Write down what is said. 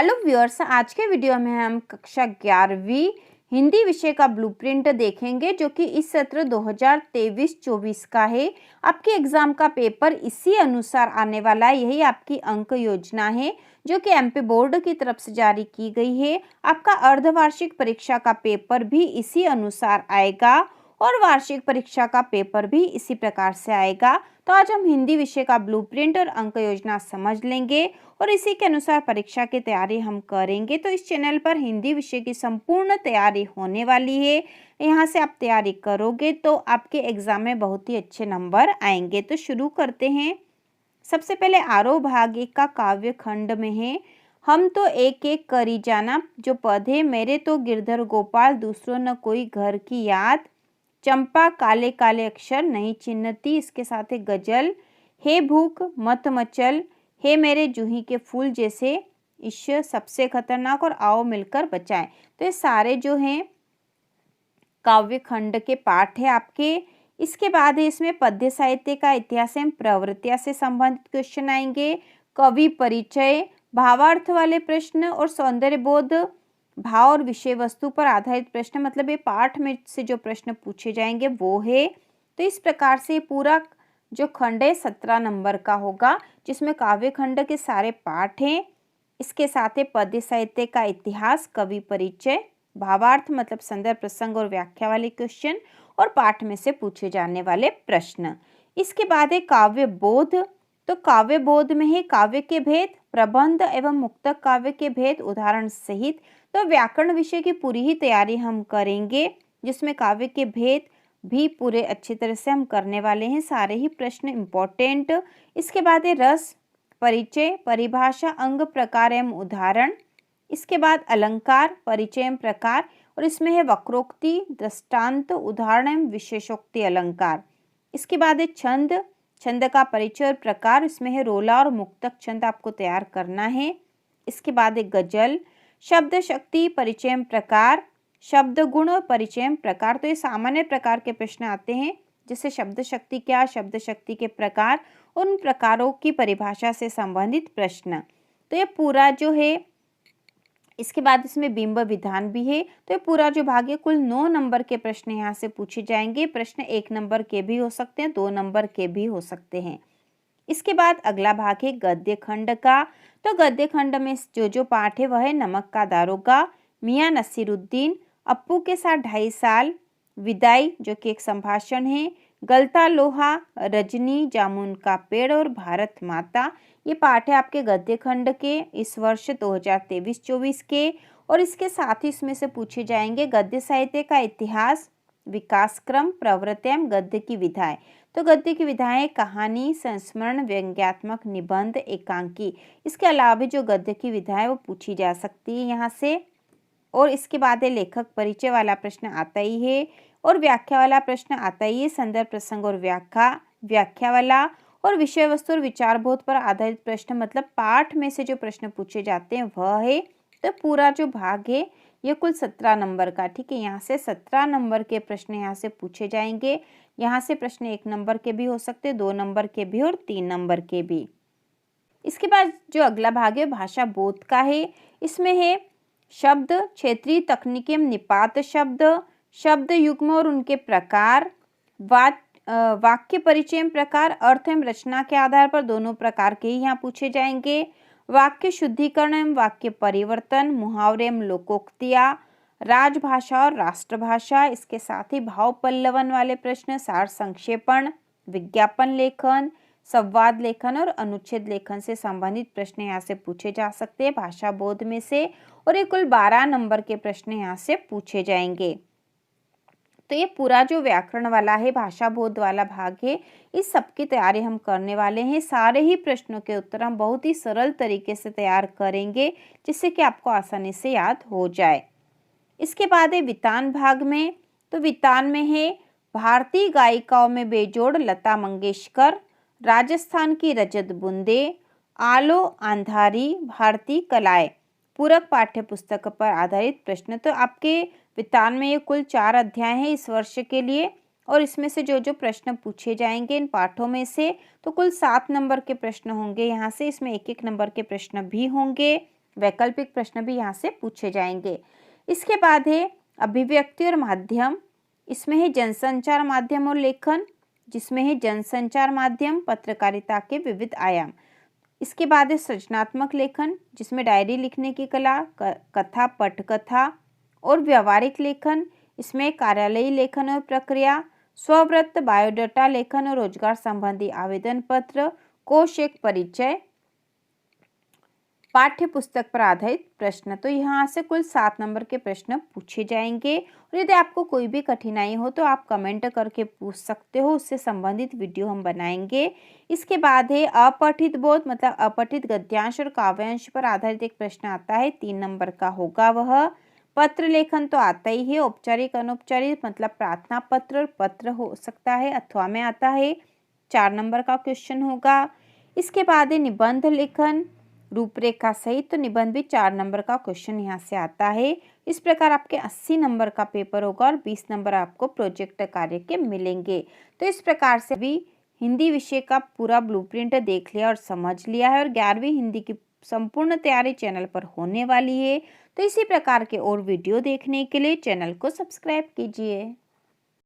Hello viewers, आज के video में हम कक्षा 11वीं हिंदी विषय का ब्लूप्रिंट देखेंगे जो कि इस सत्र 2023-24 का है। आपके एग्जाम का पेपर इसी अनुसार आने वाला है। यही आपकी अंक योजना है जो कि एमपी बोर्ड की तरफ से जारी की गई है। आपका अर्धवार्षिक परीक्षा का पेपर भी इसी अनुसार आएगा और वार्षिक परीक्षा का पेपर भी इसी प्रकार से आएगा। तो आज हम हिंदी विषय का ब्लूप्रिंट और अंक योजना समझ लेंगे और इसी के अनुसार परीक्षा की तैयारी हम करेंगे। तो इस चैनल पर हिंदी विषय की संपूर्ण तैयारी होने वाली है। यहाँ से आप तैयारी करोगे तो आपके एग्जाम में बहुत ही अच्छे नंबर आएंगे। तो शुरू करते हैं। सबसे पहले आरोह भाग 1 का काव्य खंड में है हम तो एक एक करी जाना। जो पद है मेरे तो गिरधर गोपाल दूसरों न कोई घर की याद, चंपा काले काले अक्षर नहीं चिन्हती। इसके साथ है गजल, हे भूख मत मचल, हे मेरे जूही के फूल जैसे, ईश्वर सबसे खतरनाक और आओ मिलकर बचाएं। तो ये सारे जो हैं काव्य खंड के पाठ है आपके। इसके बाद है इसमें पद्य साहित्य का इतिहास एवं प्रवृत्तियां से संबंधित क्वेश्चन आएंगे। कवि परिचय, भावार्थ वाले प्रश्न और सौंदर्य बोध, भाव और विषय वस्तु पर आधारित प्रश्न, मतलब ये पाठ में से जो प्रश्न पूछे जाएंगे वो है। तो इस प्रकार से पूरा जो खंड है 17 नंबर का होगा जिसमें काव्य खंड के सारे पाठ हैं। इसके साथ है पद्य साहित्य का इतिहास, कवि परिचय, भावार्थ मतलब संदर्भ प्रसंग और व्याख्या वाले क्वेश्चन और पाठ में से पूछे जाने वाले प्रश्न। इसके बाद है काव्य बोध। तो काव्य बोध में है काव्य के भेद, प्रबंध एवं मुक्तक काव्य के भेद उदाहरण सहित। तो व्याकरण विषय की पूरी ही तैयारी हम करेंगे जिसमें काव्य के भेद भी पूरे अच्छी तरह से हम करने वाले हैं, सारे ही प्रश्न इम्पोर्टेंट। इसके बाद है रस, परिचय, परिभाषा, अंग, प्रकार एवं उदाहरण। इसके बाद अलंकार, परिचय एवं प्रकार और इसमें है वक्रोक्ति, दृष्टांत, उदाहरण एवं विशेषोक्ति अलंकार। इसके बाद है छंद, छंद का परिचय और प्रकार, इसमें है रोला और मुक्तक छंद आपको तैयार करना है। इसके बाद है गजल, शब्द शक्ति, परिचय एवं प्रकार, शब्द गुण और परिचय एवं प्रकार। तो ये सामान्य प्रकार के प्रश्न आते हैं जैसे शब्द शक्ति क्या, शब्द शक्ति के प्रकार, उन प्रकारों की परिभाषा से संबंधित प्रश्न। तो ये पूरा जो है, इसके बाद इसमें बिंब विधान भी है। तो ये पूरा जो भाग है कुल 9 नंबर के प्रश्न यहाँ से पूछे जाएंगे। प्रश्न 1 नंबर के भी हो सकते हैं, 2 नंबर के भी हो सकते हैं। इसके बाद अगला भाग है गद्य खंड का। तो गद्य खंड में जो पाठ है वह है नमक का दारोगा, मियां नसीरुद्दीन, अप्पू के साथ 2.5 साल, विदाई जो कि एक संभाषण है, गलता लोहा, रजनी, जामुन का पेड़ और भारत माता। ये पाठ है आपके गद्य खंड के इस वर्ष 2023-24 के। और इसके साथ ही इसमें से पूछे जाएंगे गद्य साहित्य का इतिहास, विकास क्रम, प्रवृत्ति एवं गद्य की विधाएं। तो गद्य की विधाएं कहानी, संस्मरण, व्यंग्यात्मक निबंध, एकांकी। इसके अलावा भी जो गद्य की विधाएं वो पूछी जा सकती है यहाँ से। और इसके बाद है लेखक परिचय वाला प्रश्न आता ही है और व्याख्या वाला प्रश्न आता ही है, संदर्भ प्रसंग और व्याख्या वाला और विषय वस्तु और विचारबोध पर आधारित प्रश्न, मतलब पाठ में से जो प्रश्न पूछे जाते हैं वह है। तो पूरा जो भाग है ये कुल 17 नंबर का, ठीक है। यहाँ से 17 नंबर के प्रश्न यहाँ से पूछे जाएंगे। यहाँ से प्रश्न 1 नंबर के भी हो सकते हैं, 2 नंबर के भी और 3 नंबर के भी। इसके बाद जो अगला भाग है भाषा बोध का है। इसमें है शब्द, क्षेत्रीय तकनीकी एवं निपात शब्द, शब्द युग्म और उनके प्रकार, वाक्य परिचय एवं प्रकार, अर्थ एवं रचना के आधार पर दोनों प्रकार के ही यहाँ पूछे जाएंगे, वाक्य शुद्धिकरण एवं वाक्य परिवर्तन, मुहावरे एवं लोकोक्तियाँ, राजभाषा और राष्ट्रभाषा। इसके साथ ही भाव पल्लवन वाले प्रश्न, सार संक्षेपण, विज्ञापन लेखन, संवाद लेखन और अनुच्छेद लेखन से संबंधित प्रश्न यहाँ से पूछे जा सकते हैं भाषा बोध में से। और ये कुल 12 नंबर के प्रश्न यहाँ से पूछे जाएंगे। तो ये पूरा जो व्याकरण वाला है, भाषा बोध वाला भाग है, इस सब की तैयारी हम करने वाले हैं। सारे ही प्रश्नों के उत्तर हम बहुत ही सरल तरीके से तैयार करेंगे जिससे कि आपको आसानी से याद हो जाए। इसके बाद है वितान भाग में। तो वितान में है भारतीय गायिकाओं में बेजोड़ लता मंगेशकर, राजस्थान की रजत बूंदे, आलो अंधारी, भारतीय कलाएं। पूरक पाठ्य पुस्तक पर आधारित प्रश्न। तो आपके वितान में ये कुल 4 अध्याय हैं इस वर्ष के लिए और इसमें से जो जो प्रश्न पूछे जाएंगे इन पाठों में से तो कुल 7 नंबर के प्रश्न होंगे यहाँ से। इसमें 1-1 नंबर के प्रश्न भी होंगे। वैकल्पिक प्रश्न भी यहाँ से पूछे जाएंगे। इसके बाद है अभिव्यक्ति और माध्यम, इसमें है जनसंचार माध्यम और लेखन, जिसमें है जनसंचार माध्यम पत्रकारिता के विविध आयाम। इसके बाद है सृजनात्मक लेखन, जिसमें डायरी लिखने की कला, कथा, पटकथा और व्यवहारिक लेखन, इसमें कार्यालयी लेखन और प्रक्रिया, स्ववृत्त, बायोडाटा लेखन और रोजगार संबंधी आवेदन पत्र, कोश एक परिचय, पाठ्य पुस्तक पर आधारित प्रश्न। तो यहाँ से कुल 7 नंबर के प्रश्न पूछे जाएंगे और यदि आपको कोई भी कठिनाई हो तो आप कमेंट करके पूछ सकते हो, उससे संबंधित वीडियो हम बनाएंगे। इसके बाद है अपठित बोध, मतलब अपठित गद्यांश और काव्यांश पर आधारित एक प्रश्न आता है, 3 नंबर का होगा वह। पत्र लेखन तो आता ही है, औपचारिक अनौपचारिक मतलब प्रार्थना पत्र और पत्र हो सकता है अथवा में आता है, 4 नंबर का क्वेश्चन होगा। इसके बाद है निबंध लेखन रूपरेखा सहित, तो निबंध भी 4 नंबर का क्वेश्चन यहाँ से आता है। इस प्रकार आपके 80 नंबर का पेपर होगा और 20 नंबर आपको प्रोजेक्ट कार्य के मिलेंगे। तो इस प्रकार से भी हिंदी विषय का पूरा ब्लूप्रिंट देख लिया और समझ लिया है और 11वीं हिंदी की संपूर्ण तैयारी चैनल पर होने वाली है। तो इसी प्रकार के और वीडियो देखने के लिए चैनल को सब्सक्राइब कीजिए।